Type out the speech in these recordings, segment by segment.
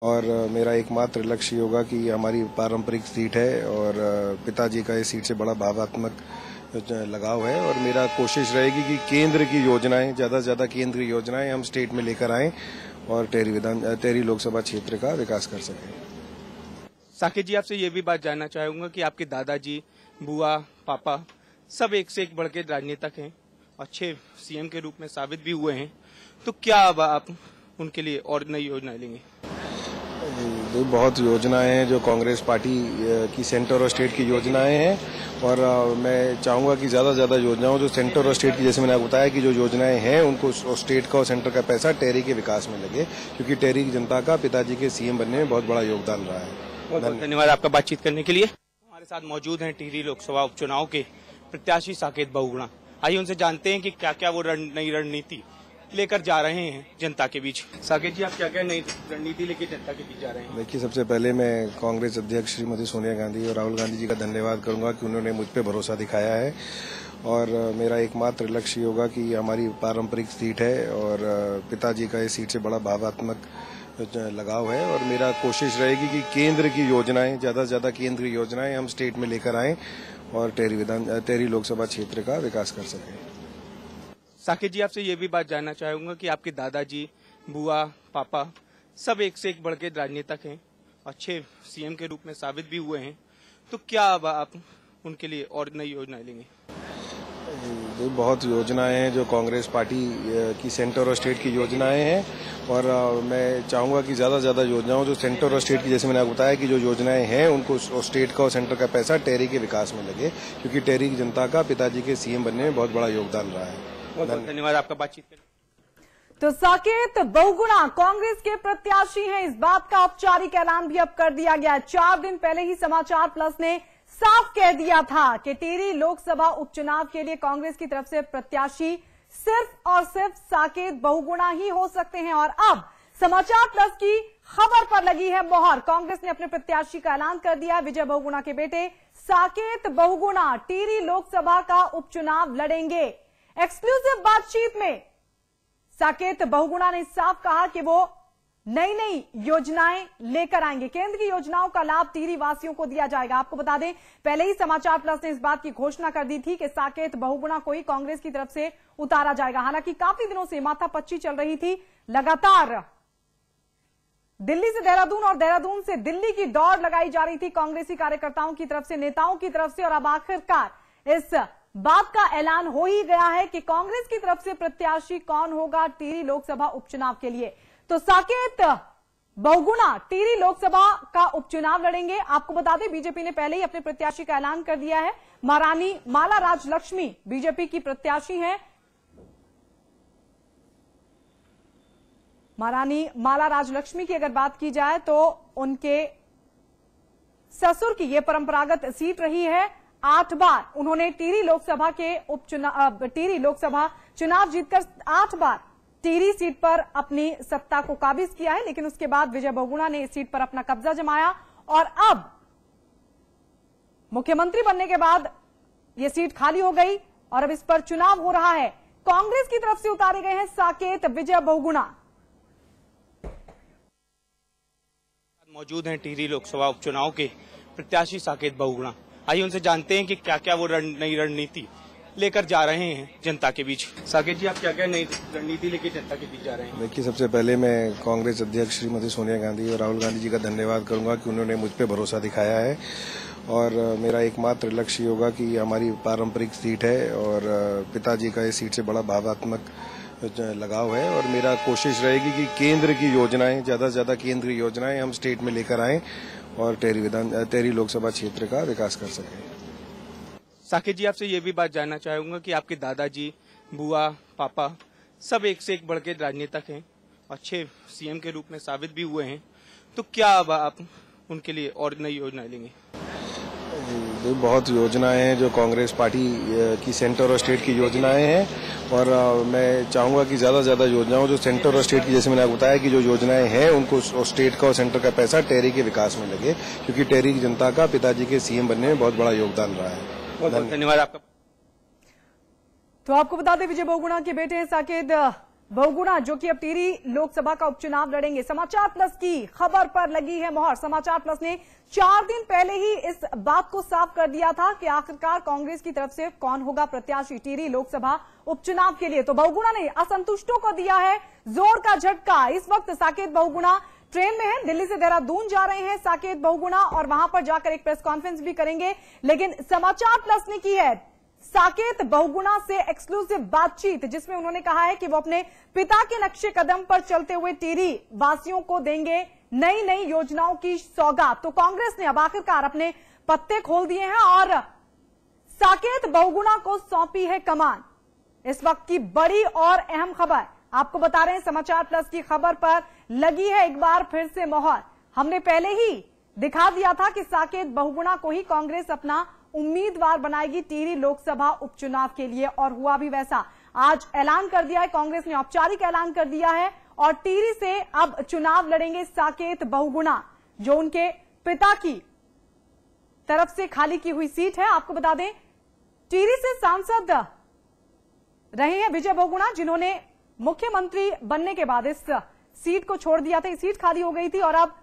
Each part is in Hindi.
और मेरा एकमात्र लक्ष्य होगा कि हमारी पारंपरिक सीट है और पिताजी का इस सीट से बड़ा भावनात्मक लगाव है और मेरा कोशिश रहेगी कि केंद्र की योजनाएं ज़्यादा से ज़्यादा केंद्र की योजनाएं हम स्टेट में लेकर आएं और टेहरी लोकसभा क्षेत्र का विकास कर सकें। साकेत जी, आपसे ये भी बात जानना चाहूंगा कि आपके दादाजी, बुआ, पापा सब एक से एक बढ़ के राजनेता हैं, अच्छे सीएम के रूप में साबित भी हुए हैं, तो क्या अब आप उनके लिए और नई योजनाएं लेंगे? बहुत योजनाएं हैं जो कांग्रेस पार्टी की सेंटर और स्टेट की योजनाएं हैं और मैं चाहूंगा कि ज़्यादा से ज़्यादा योजनाओं जो सेंटर और स्टेट की, जैसे मैंने आपको बताया कि जो योजनाएं हैं उनको स्टेट का और सेंटर का पैसा टेहरी के विकास में लगे, क्योंकि टेहरी की जनता का पिताजी के सीएम बनने में बहुत बड़ा योगदान रहा है। बहुत धन्यवाद आपका बातचीत करने के लिए। हमारे साथ मौजूद हैं टिहरी लोकसभा उपचुनाव के प्रत्याशी साकेत बहुगुणा। आइए उनसे जानते हैं कि क्या क्या वो नई रणनीति लेकर जा रहे हैं जनता के बीच। साकेत जी, आप क्या क्या नई रणनीति लेकर जनता के बीच जा रहे हैं? देखिए, सबसे पहले मैं कांग्रेस अध्यक्ष श्रीमती सोनिया गांधी और राहुल गांधी जी का धन्यवाद करूंगा कि उन्होंने मुझ पर भरोसा दिखाया है और मेरा एकमात्र लक्ष्य होगा कि हमारी पारंपरिक सीट है और पिताजी का इस सीट से बड़ा भावनात्मक लगाव है और मेरा कोशिश रहेगी कि केंद्र की योजनाएं ज़्यादा से ज़्यादा केंद्र की योजनाएं हम स्टेट में लेकर आएं और टेहरी लोकसभा क्षेत्र का विकास कर सकें। साकेत जी, आपसे ये भी बात जानना चाहूंगा कि आपके दादाजी, बुआ, पापा सब एक से एक बढ़ के राजनेता हैं, अच्छे सीएम के रूप में साबित भी हुए हैं, तो क्या अब आप उनके लिए और नई योजनाएं लेंगे? बहुत योजनाएं हैं जो कांग्रेस पार्टी की सेंटर और स्टेट की योजनाएं हैं और मैं चाहूंगा कि ज़्यादा से ज़्यादा योजनाओं जो सेंटर और स्टेट की, जैसे मैंने आपको बताया कि जो योजनाएं हैं उनको स्टेट का और सेंटर का पैसा टेहरी के विकास में लगे, क्योंकि टेहरी की जनता का पिताजी के सीएम बनने में बहुत बड़ा योगदान रहा है। बहुत धन्यवाद आपका बातचीत करने। तो साकेत बहुगुणा कांग्रेस के प्रत्याशी हैं, इस बात का औपचारिक ऐलान भी अब कर दिया गया है। 4 दिन पहले ही समाचार प्लस ने साफ कह दिया था कि टिहरी लोकसभा उपचुनाव के लिए कांग्रेस की तरफ से प्रत्याशी सिर्फ और सिर्फ साकेत बहुगुणा ही हो सकते हैं और अब समाचार प्लस की खबर पर लगी है मोहर। कांग्रेस ने अपने प्रत्याशी का ऐलान कर दिया। विजय बहुगुणा के बेटे साकेत बहुगुणा टिहरी लोकसभा का उपचुनाव लड़ेंगे। एक्सक्लूसिव बातचीत में साकेत बहुगुणा ने साफ कहा कि वो नई नई योजनाएं लेकर आएंगे। केंद्र की योजनाओं का लाभ टिहरी वासियों को दिया जाएगा। आपको बता दें, पहले ही समाचार प्लस ने इस बात की घोषणा कर दी थी कि साकेत बहुगुणा को ही कांग्रेस की तरफ से उतारा जाएगा। हालांकि काफी दिनों से माथापच्ची चल रही थी, लगातार दिल्ली से देहरादून और देहरादून से दिल्ली की दौड़ लगाई जा रही थी कांग्रेसी कार्यकर्ताओं की तरफ से, नेताओं की तरफ से, और अब आखिरकार इस बात का ऐलान हो ही गया है कि कांग्रेस की तरफ से प्रत्याशी कौन होगा टिहरी लोकसभा उपचुनाव के लिए। तो साकेत बहुगुणा टिहरी लोकसभा का उपचुनाव लड़ेंगे। आपको बता दें, बीजेपी ने पहले ही अपने प्रत्याशी का ऐलान कर दिया है। महारानी माला राजलक्ष्मी बीजेपी की प्रत्याशी हैं। महारानी माला राजलक्ष्मी की अगर बात की जाए तो उनके ससुर की यह परंपरागत सीट रही है। 8 बार उन्होंने टिहरी लोकसभा चुनाव जीतकर 8 बार टिहरी सीट पर अपनी सत्ता को काबिज किया है, लेकिन उसके बाद विजय बहुगुणा ने इस सीट पर अपना कब्जा जमाया और अब मुख्यमंत्री बनने के बाद यह सीट खाली हो गई और अब इस पर चुनाव हो रहा है। कांग्रेस की तरफ से उतारे गए हैं साकेत विजय बहुगुणा। मौजूद हैं टिहरी लोकसभा उपचुनाव के प्रत्याशी साकेत बहुगुणा। आइए उनसे जानते हैं कि क्या क्या वो नई रणनीति लेकर जा रहे हैं जनता के बीच। साकेत जी, आप क्या क्या नई रणनीति लेकर जनता के बीच जा रहे हैं? देखिए, सबसे पहले मैं कांग्रेस अध्यक्ष श्रीमती सोनिया गांधी और राहुल गांधी जी का धन्यवाद करूंगा कि उन्होंने मुझ पर भरोसा दिखाया है और मेरा एकमात्र लक्ष्य होगा कि हमारी पारंपरिक सीट है और पिताजी का इस सीट से बड़ा भावनात्मक लगाव है और मेरा कोशिश रहेगी कि केंद्र की योजनाएं ज़्यादा से ज़्यादा केंद्र की योजनाएं हम स्टेट में लेकर आएं और टेहरी लोकसभा क्षेत्र का विकास कर सकें। साकेत जी, आपसे ये भी बात जानना चाहूंगा कि आपके दादाजी, बुआ, पापा सब एक से एक बढ़ के राजनेता हैं, अच्छे सीएम के रूप में साबित भी हुए हैं, तो क्या अब आप उनके लिए और नई योजनाएं लेंगे? बहुत योजनाएं हैं जो कांग्रेस पार्टी की सेंटर और स्टेट की योजनाएं हैं और मैं चाहूंगा कि ज़्यादा से ज़्यादा योजनाओं जो सेंटर और स्टेट की, जैसे मैंने आपको बताया कि जो योजनाएं हैं उनको स्टेट का और सेंटर का पैसा टेहरी के विकास में लगे, क्योंकि टेहरी की जनता का पिताजी के सीएम बनने में बहुत बड़ा योगदान रहा है। बहुत धन्यवाद आपका। तो आपको बता दें, विजय बहुगुणा के बेटे साकेत बहुगुणा जो कि अब टिहरी लोकसभा का उपचुनाव लड़ेंगे। समाचार प्लस की खबर पर लगी है मोहर। समाचार प्लस ने 4 दिन पहले ही इस बात को साफ कर दिया था कि आखिरकार कांग्रेस की तरफ से कौन होगा प्रत्याशी टिहरी लोकसभा उपचुनाव के लिए। तो बहुगुणा ने असंतुष्टों को दिया है जोर का झटका। इस वक्त साकेत बहुगुणा ट्रेन में है, दिल्ली से देहरादून जा रहे हैं साकेत बहुगुणा और वहां पर जाकर एक प्रेस कॉन्फ्रेंस भी करेंगे। लेकिन समाचार प्लस ने की है साकेत बहुगुणा से एक्सक्लूसिव बातचीत, जिसमें उन्होंने कहा है कि वो अपने पिता के नक्शे कदम पर चलते हुए टिहरी वासियों को देंगे नई नई योजनाओं की सौगात। तो कांग्रेस ने अब आखिरकार अपने पत्ते खोल दिए हैं और साकेत बहुगुणा को सौंपी है कमान। इस वक्त की बड़ी और अहम खबर आपको बता रहे हैं। समाचार प्लस की खबर पर लगी है एक बार फिर से मोहर। हमने पहले ही दिखा दिया था कि साकेत बहुगुणा को ही कांग्रेस अपना उम्मीदवार बनाएगी टिहरी लोकसभा उपचुनाव के लिए, और हुआ भी वैसा। आज ऐलान कर दिया है कांग्रेस ने, औपचारिक ऐलान कर दिया है और टिहरी से अब चुनाव लड़ेंगे साकेत बहुगुणा, जो उनके पिता की तरफ से खाली की हुई सीट है। आपको बता दें टिहरी से सांसद रहे हैं विजय बहुगुणा, जिन्होंने मुख्यमंत्री बनने के बाद इस सीट को छोड़ दिया था। सीट खाली हो गई थी और अब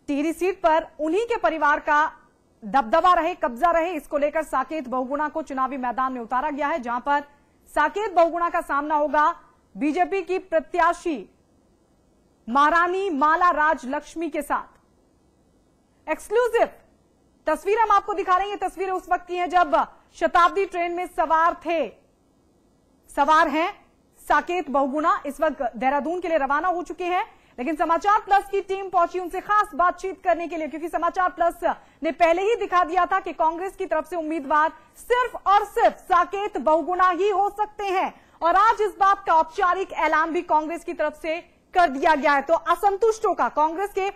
टिहरी सीट पर उन्हीं के परिवार का दबदबा रहे, कब्जा रहे, इसको लेकर साकेत बहुगुणा को चुनावी मैदान में उतारा गया है, जहां पर साकेत बहुगुणा का सामना होगा बीजेपी की प्रत्याशी महारानी माला राज लक्ष्मी के साथ। एक्सक्लूसिव तस्वीर हम आपको दिखा रहे हैं। तस्वीरें उस वक्त की हैं जब शताब्दी ट्रेन में सवार हैं साकेत बहुगुणा। इस वक्त देहरादून के लिए रवाना हो चुके हैं, लेकिन समाचार प्लस की टीम पहुंची उनसे खास बातचीत करने के लिए, क्योंकि समाचार प्लस ने पहले ही दिखा दिया था कि कांग्रेस की तरफ से उम्मीदवार सिर्फ और सिर्फ साकेत बहुगुणा ही हो सकते हैं। और आज इस बात का औपचारिक ऐलान भी कांग्रेस की तरफ से कर दिया गया है। तो असंतुष्टों का, कांग्रेस के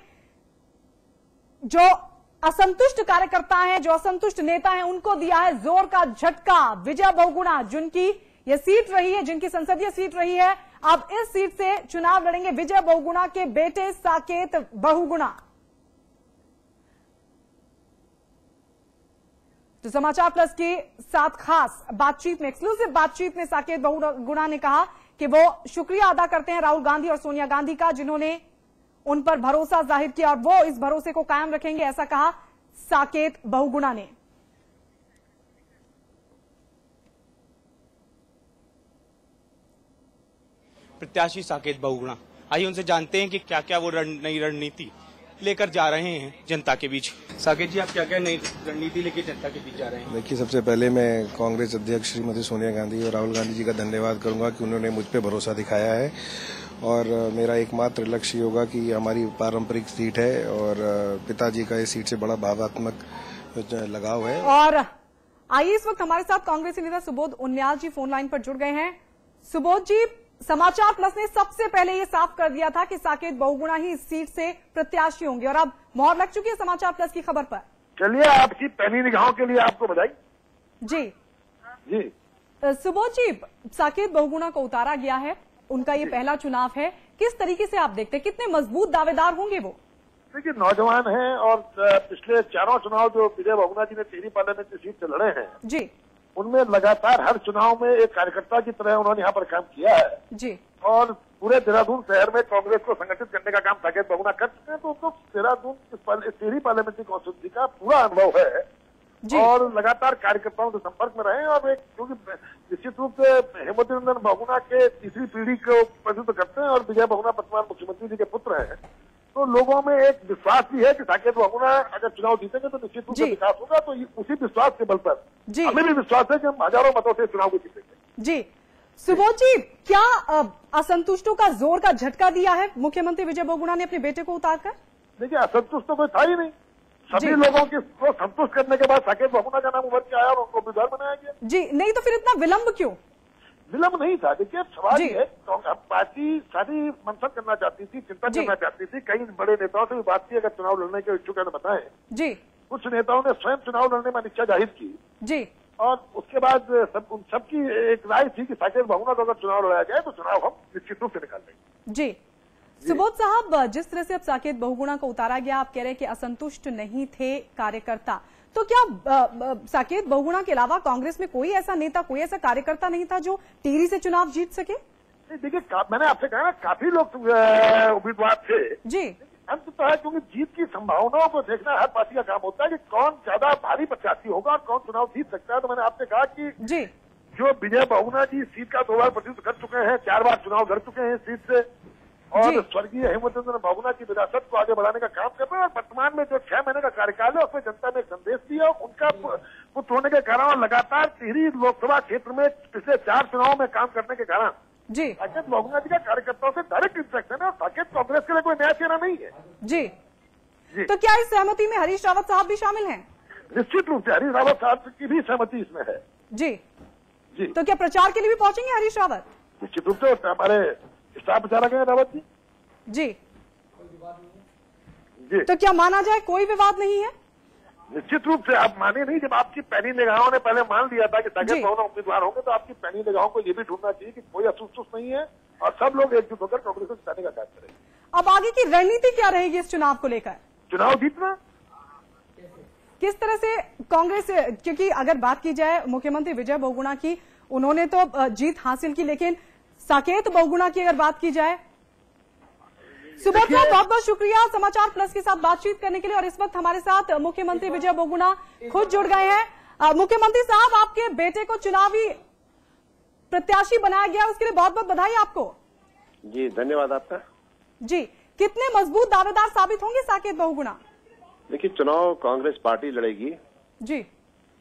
जो असंतुष्ट कार्यकर्ता हैं, जो असंतुष्ट नेता हैं, उनको दिया है जोर का झटका। विजय बहुगुणा जिनकी ये सीट रही है, जिनकी संसदीय सीट रही है, अब इस सीट से चुनाव लड़ेंगे विजय बहुगुणा के बेटे साकेत बहुगुणा। तो समाचार प्लस के साथ खास बातचीत में, एक्सक्लूसिव बातचीत में साकेत बहुगुणा ने कहा कि वो शुक्रिया अदा करते हैं राहुल गांधी और सोनिया गांधी का, जिन्होंने उन पर भरोसा जाहिर किया और वो इस भरोसे को कायम रखेंगे, ऐसा कहा साकेत बहुगुणा ने। प्रत्याशी साकेत बहुगुणा, आइए उनसे जानते हैं कि क्या क्या वो नई रणनीति लेकर जा रहे हैं जनता के बीच। साकेत जी, आप क्या क्या नई रणनीति लेकर जनता के बीच जा रहे हैं? देखिए, सबसे पहले मैं कांग्रेस अध्यक्ष श्रीमती सोनिया गांधी और राहुल गांधी जी का धन्यवाद करूंगा कि उन्होंने मुझ पर भरोसा दिखाया है, और मेरा एकमात्र लक्ष्य होगा कि हमारी पारंपरिक सीट है और पिताजी का इस सीट से बड़ा भावात्मक लगाव है। और आइए इस वक्त हमारे साथ कांग्रेसी नेता सुबोध उनियाल जी फोन लाइन पर जुड़ गए हैं। सुबोध जी, समाचार प्लस ने सबसे पहले ये साफ कर दिया था कि साकेत बहुगुणा ही इस सीट से प्रत्याशी होंगे, और अब मोहर लग चुकी है समाचार प्लस की खबर पर। चलिए, आपकी पहली निगाहों के लिए आपको बधाई। जी सुबोध जी, साकेत बहुगुणा को उतारा गया है, उनका ये पहला चुनाव है, किस तरीके से आप देखते हैं, कितने मजबूत दावेदार होंगे वो? देखिए, नौजवान हैं और पिछले 4 चुनाव जो विजय बहुगुणा जी ने टिहरी पार्लियामेंट की सीट से लड़े हैं जी, उनमें लगातार हर चुनाव में एक कार्यकर्ता की तरह उन्होंने यहाँ पर काम किया है जी, और पूरे देहरादून शहर में कांग्रेस को संगठित करने का काम साकेत बहुगुणा कर चुके हैं। तो उनको देहरादून टिहरी पार्लियामेंट्री कॉन्स्टिट्यूंसी का पूरा अनुभव है और लगातार कार्यकर्ताओं के संपर्क में रहे, और एक क्योंकि निश्चित रूप से हेमवती नंदन बहुगुणा के तीसरी पीढ़ी को प्रतिनिधित्व करते हैं और विजय बहुगुणा वर्तमान मुख्यमंत्री जी के पुत्र हैं, तो लोगों में एक विश्वास भी है कि साकेत बहुगुणा अगर चुनाव जीतेंगे तो निश्चित रूप से विकास होगा। तो उसी विश्वास के बल पर हमें भी विश्वास है कि हम हजारों मतों से चुनाव को जीतेंगे। जी सुबोध जी, क्या असंतुष्टों का जोर का झटका दिया है मुख्यमंत्री विजय बहुगुणा ने अपने बेटे को उतारकर? देखिए, असंतुष्ट तो कोई था ही नहीं, सभी लोगों को संतुष्ट करने के बाद साकेत बहुगुणा का नाम उभर के आया और उनको उम्मीदवार बनाया गया। जी, नहीं तो फिर इतना विलंब क्यों? विलंब नहीं था। देखिए, सवाल ये है, पार्टी सारी मंथन करना चाहती थी, चिंतन करना चाहती थी, कई बड़े नेताओं से भी बात की, अगर चुनाव लड़ने के इच्छुक है तो बताएं जी। कुछ नेताओं ने स्वयं चुनाव लड़ने में अनिच्छा जाहिर की जी, और उसके बाद सबकी एक राय थी कि साकेत बहुगुणा को अगर चुनाव लड़ाया जाए तो चुनाव हम निश्चित रूप से निकाल लेंगे। जी सुबोध साहब, जिस तरह से अब साकेत बहुगुणा को उतारा गया, आप कह रहे हैं कि असंतुष्ट नहीं थे कार्यकर्ता, तो क्या साकेत बहुगुणा के अलावा कांग्रेस में कोई ऐसा नेता, कोई ऐसा कार्यकर्ता नहीं था जो टिहरी से चुनाव जीत सके? देखिए मैंने आपसे कहा ना, काफी लोग उम्मीदवार थे जी। अंत तो है, क्योंकि जीत की संभावनाओं को देखना हर पार्टी का काम होता है कि कौन ज्यादा भारी प्रत्याशी होगा और कौन चुनाव जीत सकता है। तो मैंने आपसे कहा कि जी। जो विजय बहुगुणा जी सीट का 2 बार प्रतिनिधित्व कर चुके हैं, 4 बार चुनाव लड़ चुके हैं इस सीट से, और स्वर्गीय हेमंत बहुगुणा की विरासत को आगे बढ़ाने का काम कर रहे हैं। और वर्तमान में जो 6 महीने का कार्यकाल है उसमें जनता ने एक संदेश दिया, उनका पुत्र होने के कारण लगातार टिहरी लोकसभा क्षेत्र में पिछले 4 चुनाव में काम करने के कारण जी। साकेत बहुगुणा जी का कार्यकर्ताओं से डायरेक्ट इंटरेक्शन है और साकेत कांग्रेस के लिए कोई नया चेहरा नहीं है। जी। तो क्या इस सहमति में हरीश रावत साहब भी शामिल हैं? निश्चित रूप से हरीश रावत साहब की भी सहमति इसमें है। जी जी। तो क्या प्रचार के लिए भी पहुंचेंगे हरीश रावत? निश्चित रूप से हमारे स्टार प्रचारक हैं रावत जी। जी। जी। तो क्या माना जाए कोई विवाद नहीं है? निश्चित रूप से आप माने नहीं, जब आपकी पैनी निगाहों ने पहले मान लिया था कि साकेत बहुगुणा उम्मीदवार होंगे, तो आपकी पैनी निगाहों को ये भी ढूंढना चाहिए कि कोई असुस्तुस नहीं है और सब लोग एकजुट होकर कांग्रेस को जिताने का कार्य करेंगे। अब आगे की रणनीति क्या रहेगी इस चुनाव को लेकर? चुनाव जीतना। किस तरह से कांग्रेस, क्योंकि अगर बात की जाए मुख्यमंत्री विजय बहुगुणा की, उन्होंने तो जीत हासिल की, लेकिन साकेत बहुगुणा की अगर बात की जाए। सुबोध साहब बहुत बहुत शुक्रिया समाचार प्लस के साथ बातचीत करने के लिए। और इस वक्त हमारे साथ मुख्यमंत्री विजय बहुगुणा खुद जुड़ गए हैं। मुख्यमंत्री साहब, आपके बेटे को चुनावी प्रत्याशी बनाया गया, उसके लिए बहुत बहुत बधाई आपको। जी धन्यवाद आपका। जी, कितने मजबूत दावेदार साबित होंगे साकेत बहुगुणा? देखिए, चुनाव कांग्रेस पार्टी लड़ेगी। जी।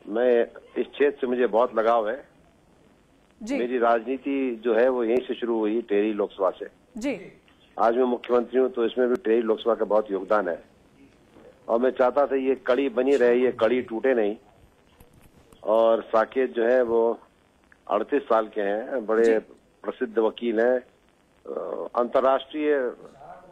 मैं इस क्षेत्र से मुझे बहुत लगाव है जी। मेरी राजनीति जो है वो यहीं से शुरू हुई, टिहरी लोकसभा से। जी। आज मैं मुख्यमंत्री हूँ तो इसमें भी टिहरी लोकसभा का बहुत योगदान है और मैं चाहता था ये कड़ी बनी रहे, ये कड़ी टूटे नहीं। और साकेत जो है वो 38 साल के हैं, बड़े प्रसिद्ध वकील हैं, अंतर्राष्ट्रीय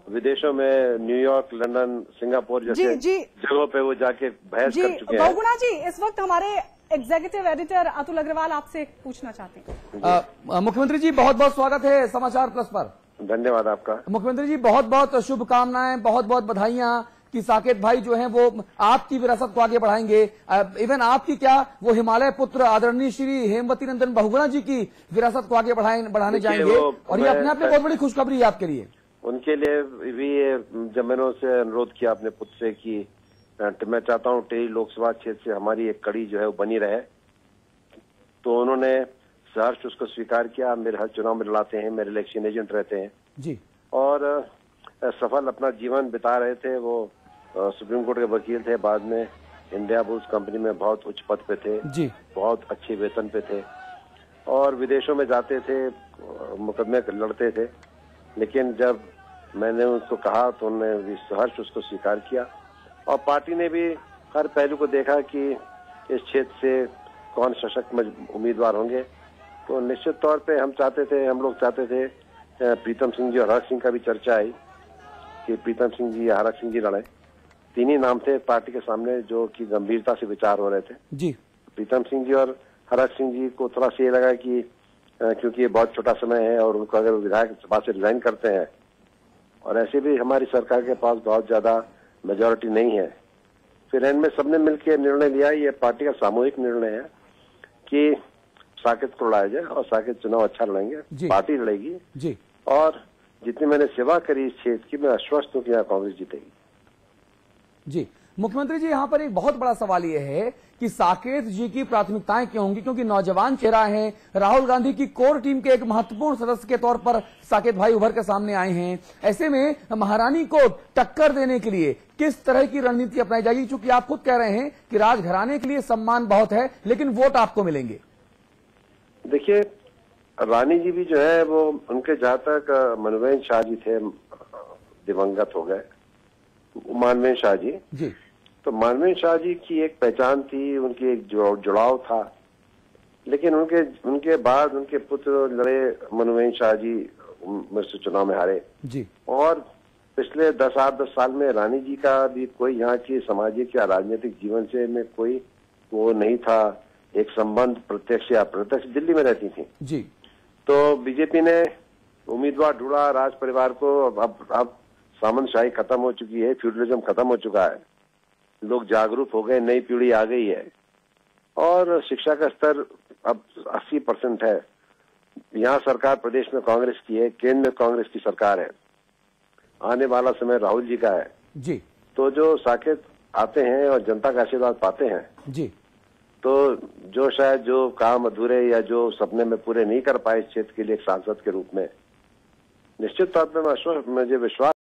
विदेशों में न्यूयॉर्क, लंदन, सिंगापुर जैसे जगहों पे वो जाके बहस कर चुके हैं। बहुगुणा जी, इस वक्त हमारे एग्जीक्यूटिव एडिटर अतुल अग्रवाल आपसे पूछना चाहते हैं। मुख्यमंत्री जी बहुत बहुत स्वागत है समाचार प्लस पर। धन्यवाद आपका। मुख्यमंत्री जी बहुत बहुत शुभकामनाएं, बहुत बहुत बधाइयां कि साकेत भाई जो हैं वो आपकी विरासत को आगे बढ़ाएंगे। इवन आपकी क्या, वो हिमालय पुत्र आदरणीय श्री हेमवती नंदन बहुगुणा जी की विरासत को आगे बढ़ाने जाएंगे और ये अपने आप में बहुत बड़ी खुशखबरी है आपके लिए। उनके लिए भी जब मैंने उनसे अनुरोध किया अपने पुत्र से कि मैं चाहता हूँ टिहरी लोकसभा क्षेत्र से हमारी एक कड़ी जो है वो बनी रहे, तो उन्होंने सहर्ष उसको स्वीकार किया। मेरे हर चुनाव में लड़ाते हैं, मेरे इलेक्शन एजेंट रहते हैं जी, और सफल अपना जीवन बिता रहे थे। वो सुप्रीम कोर्ट के वकील थे, बाद में इंडिया बुल्स कंपनी में बहुत उच्च पद पे थे जी, बहुत अच्छे वेतन पे थे और विदेशों में जाते थे, मुकदमे लड़ते थे। लेकिन जब मैंने उसको कहा तो उन्होंने सहर्ष उसको स्वीकार किया और पार्टी ने भी हर पहलू को देखा कि इस क्षेत्र से कौन सशक्त उम्मीदवार होंगे। तो निश्चित तौर पे हम लोग चाहते थे प्रीतम सिंह जी और हरक सिंह का भी चर्चा आई कि प्रीतम सिंह जी या हरक सिंह जी लड़े। 3 ही नाम थे पार्टी के सामने जो कि गंभीरता से विचार हो रहे थे जी। प्रीतम सिंह जी और हरक सिंह जी को थोड़ा सा ये लगा कि क्योंकि ये बहुत छोटा समय है और उनको अगर विधायक सभा से रिजाइन करते हैं और ऐसे भी हमारी सरकार के पास बहुत ज्यादा मेजोरिटी नहीं है, फिर इनमें सबने मिलकर निर्णय लिया, ये पार्टी का सामूहिक निर्णय है कि साकेत को लड़ाया जाए और साकेत चुनाव अच्छा लड़ेंगे, पार्टी लड़ेगी जी। और जितनी मैंने सेवा करी इस क्षेत्र की, मैं आश्वस्त हूँ कि यहाँ कांग्रेस जीतेगी। जी मुख्यमंत्री जी, यहाँ पर एक बहुत बड़ा सवाल यह है कि साकेत जी की प्राथमिकताएं क्यों होंगी, क्योंकि नौजवान चेहरा है, राहुल गांधी की कोर टीम के एक महत्वपूर्ण सदस्य के तौर पर साकेत भाई उभर के सामने आए हैं। ऐसे में महारानी को टक्कर देने के लिए किस तरह की रणनीति अपनाई जाएगी, क्योंकि आप खुद कह रहे हैं कि राजघराने के लिए सम्मान बहुत है लेकिन वोट आपको मिलेंगे। देखिए, रानी जी भी जो है वो उनके जहां तक मनवेंद्र शाह जी थे, दिवंगत हो गए मानवेंद्र शाह जी, तो मानवेंद्र शाह जी की एक पहचान थी, उनकी एक जुड़ाव था। लेकिन उनके बाद उनके पुत्र लड़े, मनवेंद्र शाह जी में चुनाव में हारे जी। और पिछले 10 साल में रानी जी का भी कोई यहाँ की सामाजिक या राजनीतिक जीवन से में कोई वो नहीं था, एक संबंध प्रत्यक्ष या अप्रत्यक्ष। दिल्ली में रहती थी जी। तो बीजेपी ने उम्मीदवार ढूंढा राज परिवार को। अब सामंतशाही खत्म हो चुकी है, फ्यूडलिज्म खत्म हो चुका है, लोग जागरूक हो गए, नई पीढ़ी आ गई है और शिक्षा का स्तर अब 80% है। यहाँ सरकार प्रदेश में कांग्रेस की है, केंद्र में कांग्रेस की सरकार है, आने वाला समय राहुल जी का है जी। तो जो साकेत आते हैं और जनता का आशीर्वाद पाते हैं जी। तो जो शायद जो काम अधूरे या जो सपने में पूरे नहीं कर पाए इस क्षेत्र के लिए एक सांसद के रूप में, निश्चित तौर पर मुझे विश्वास